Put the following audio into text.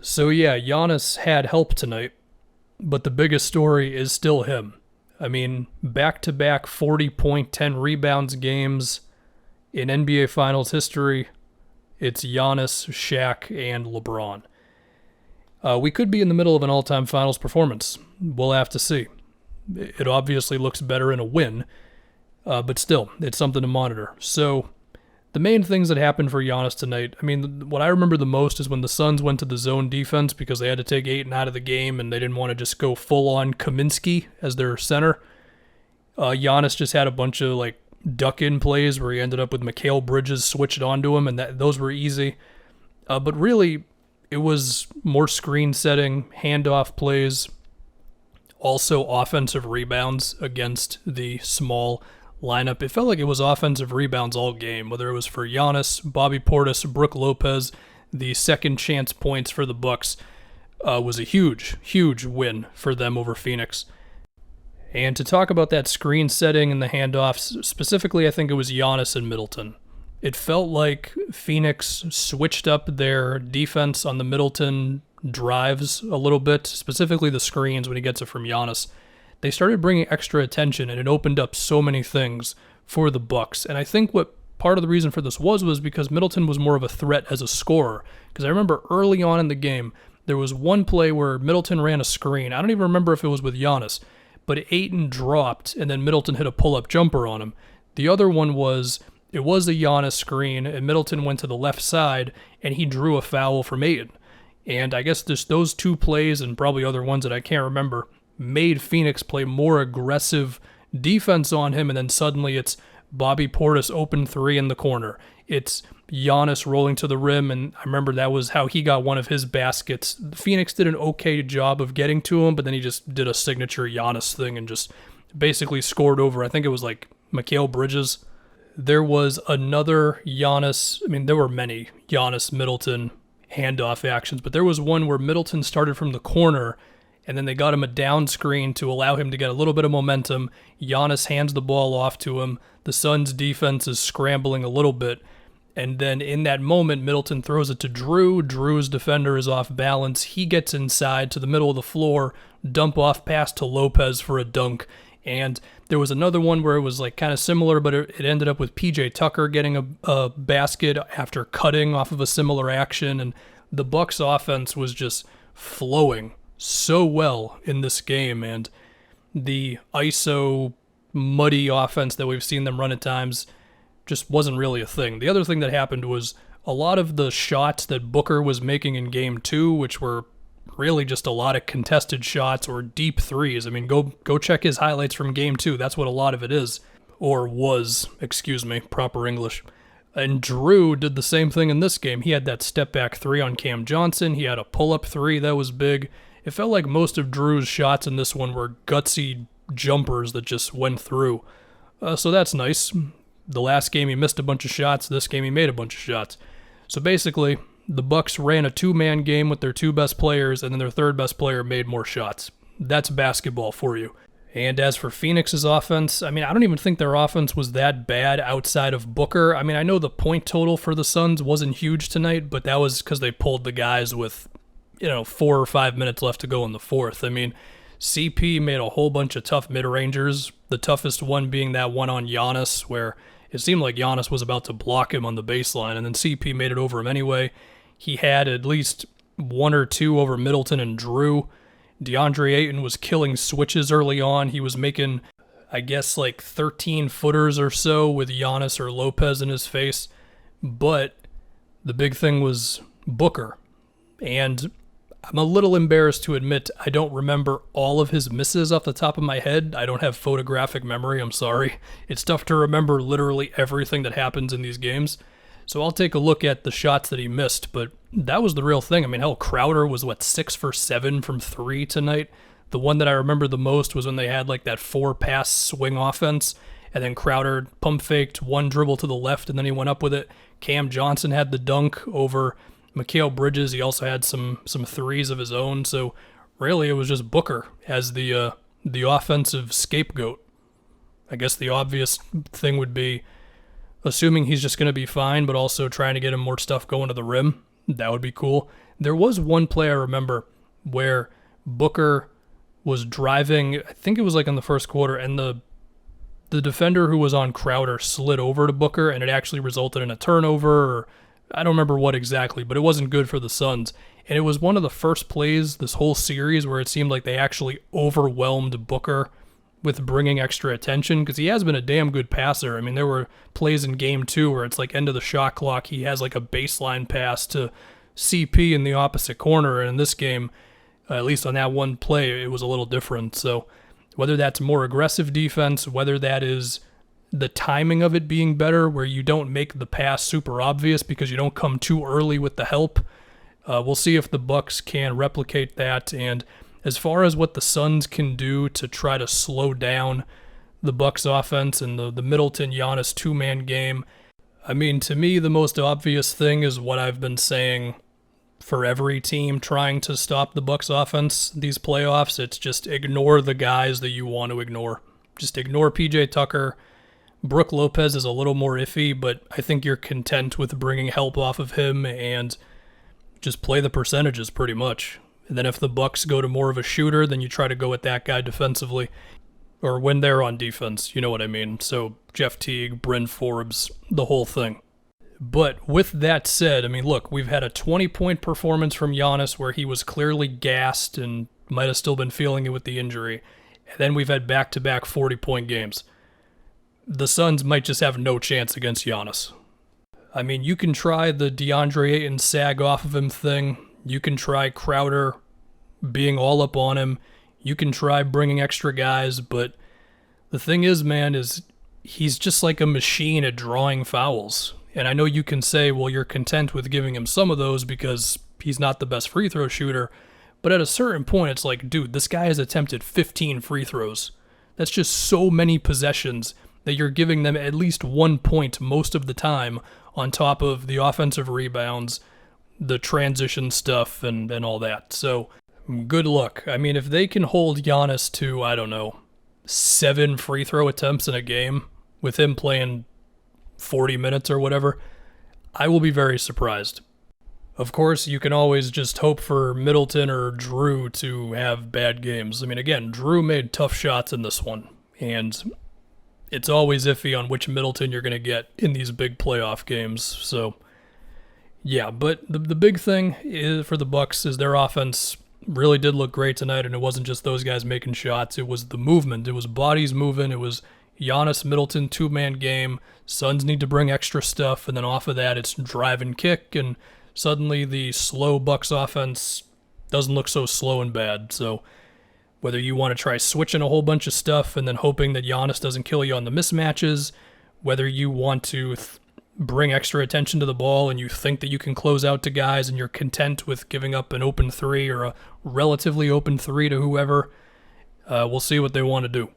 So yeah, Giannis had help tonight, but the biggest story is still him. I mean, back-to-back 40-point, 10 rebounds games in NBA Finals history. It's Giannis, Shaq, and LeBron. We could be in the middle of an all-time Finals performance. We'll have to see. It obviously looks better in a win, but still, it's something to monitor. So, the main things that happened for Giannis tonight, I mean, what I remember the most is when the Suns went to the zone defense because they had to take Ayton out of the game and they didn't want to just go full-on Kaminsky as their center. Giannis just had a bunch of, duck-in plays where he ended up with Mikal Bridges switched onto him, and those were easy. But really, it was more screen setting, handoff plays, also offensive rebounds against the small lineup. It felt like it was offensive rebounds all game, whether it was for Giannis, Bobby Portis, Brook Lopez. The second chance points for the Bucks was a huge, huge win for them over Phoenix. And to talk about that screen setting and the handoffs, specifically I think it was Giannis and Middleton. It felt like Phoenix switched up their defense on the Middleton drives a little bit, specifically the screens when he gets it from Giannis. They started bringing extra attention, and it opened up so many things for the Bucks. And I think what part of the reason for this was because Middleton was more of a threat as a scorer. Because I remember early on in the game, there was one play where Middleton ran a screen. I don't even remember if it was with Giannis, but Ayton dropped, and then Middleton hit a pull-up jumper on him. The other one was, it was a Giannis screen, and Middleton went to the left side, and he drew a foul from Ayton. And I guess just those two plays, and probably other ones that I can't remember, made Phoenix play more aggressive defense on him, and then suddenly it's Bobby Portis open three in the corner. It's Giannis rolling to the rim, and I remember that was how he got one of his baskets. Phoenix did an okay job of getting to him, but then he just did a signature Giannis thing and just basically scored over, I think it was like Mikal Bridges. There was another Giannis, I mean, there were many Giannis Middleton handoff actions, but there was one where Middleton started from the corner, and then they got him a down screen to allow him to get a little bit of momentum. Giannis hands the ball off to him. The Suns' defense is scrambling a little bit. And then in that moment, Middleton throws it to Drew. Drew's defender is off balance. He gets inside to the middle of the floor, dump off pass to Lopez for a dunk. And there was another one where it was kind of similar, but it ended up with PJ Tucker getting a basket after cutting off of a similar action. And the Bucks offense was just flowing so well in this game. And the ISO muddy offense that we've seen them run at times just wasn't really a thing. The other thing that happened was a lot of the shots that Booker was making in Game 2, which were really just a lot of contested shots or deep threes. I mean, go check his highlights from Game 2. That's what a lot of it is. Or was, excuse me, proper English. And Drew did the same thing in this game. He had that step-back three on Cam Johnson. He had a pull-up three that was big. It felt like most of Drew's shots in this one were gutsy jumpers that just went through. So that's nice. The last game he missed a bunch of shots. This game he made a bunch of shots. So basically, the Bucks ran a two-man game with their two best players, and then their third best player made more shots. That's basketball for you. And as for Phoenix's offense, I mean, I don't even think their offense was that bad outside of Booker. I mean, I know the point total for the Suns wasn't huge tonight, but that was because they pulled the guys with, 4 or 5 minutes left to go in the fourth. I mean, CP made a whole bunch of tough mid-rangers, the toughest one being that one on Giannis, where it seemed like Giannis was about to block him on the baseline, and then CP made it over him anyway. He had at least one or two over Middleton and Drew. DeAndre Ayton was killing switches early on. He was making, 13-footers or so with Giannis or Lopez in his face. But the big thing was Booker. And I'm a little embarrassed to admit I don't remember all of his misses off the top of my head. I don't have photographic memory, I'm sorry. It's tough to remember literally everything that happens in these games. So I'll take a look at the shots that he missed, but that was the real thing. I mean, hell, Crowder was, 6 for 7 from 3 tonight. The one that I remember the most was when they had, that 4-pass swing offense, and then Crowder pump faked one dribble to the left, and then he went up with it. Cam Johnson had the dunk over Mikal Bridges. He also had some threes of his own, so really it was just Booker as the offensive scapegoat. I guess the obvious thing would be assuming he's just going to be fine, but also trying to get him more stuff going to the rim. That would be cool. There was one play I remember where Booker was driving, I think it was like in the first quarter, and the defender who was on Crowder slid over to Booker, and it actually resulted in a turnover, or I don't remember what exactly, but it wasn't good for the Suns. And it was one of the first plays this whole series where it seemed like they actually overwhelmed Booker with bringing extra attention, because he has been a damn good passer. I mean, there were plays in game 2 where it's like end of the shot clock, he has like a baseline pass to CP in the opposite corner, and in this game, at least on that one play, it was a little different. So whether that's more aggressive defense, whether that is the timing of it being better, where you don't make the pass super obvious because you don't come too early with the help, we'll see if the Bucks can replicate that. And as far as what the Suns can do to try to slow down the Bucks offense and the Middleton Giannis two-man game, I mean, to me, the most obvious thing is what I've been saying for every team trying to stop the Bucks offense these playoffs. It's just ignore the guys that you want to ignore. Just ignore PJ Tucker. Brook Lopez is a little more iffy, but I think you're content with bringing help off of him and just play the percentages pretty much. And then if the Bucks go to more of a shooter, then you try to go at that guy defensively. Or when they're on defense, you know what I mean. So Jeff Teague, Bryn Forbes, the whole thing. But with that said, I mean, look, we've had a 20-point performance from Giannis where he was clearly gassed and might have still been feeling it with the injury. And then we've had back-to-back 40-point games. The Suns might just have no chance against Giannis. I mean, you can try the DeAndre Ayton sag off of him thing. You can try Crowder being all up on him. You can try bringing extra guys, but the thing is, man, is he's just like a machine at drawing fouls. And I know you can say, well, you're content with giving him some of those because he's not the best free throw shooter. But at a certain point, it's like, dude, this guy has attempted 15 free throws. That's just so many possessions that you're giving them at least 1 point most of the time on top of the offensive rebounds, the transition stuff, and all that. So good luck. I mean, if they can hold Giannis to, I don't know, 7 free throw attempts in a game with him playing 40 minutes or whatever, I will be very surprised. Of course, you can always just hope for Middleton or Drew to have bad games. I mean, again, Drew made tough shots in this one, and it's always iffy on which Middleton you're going to get in these big playoff games. So, yeah, but the big thing for the Bucks is their offense really did look great tonight, and it wasn't just those guys making shots. It was the movement. It was bodies moving. It was Giannis, Middleton, two-man game. Suns need to bring extra stuff, and then off of that, it's drive and kick, and suddenly the slow Bucks offense doesn't look so slow and bad. So whether you want to try switching a whole bunch of stuff and then hoping that Giannis doesn't kill you on the mismatches, whether you want to bring extra attention to the ball and you think that you can close out to guys and you're content with giving up an open 3 or a relatively open 3 to whoever, we'll see what they want to do.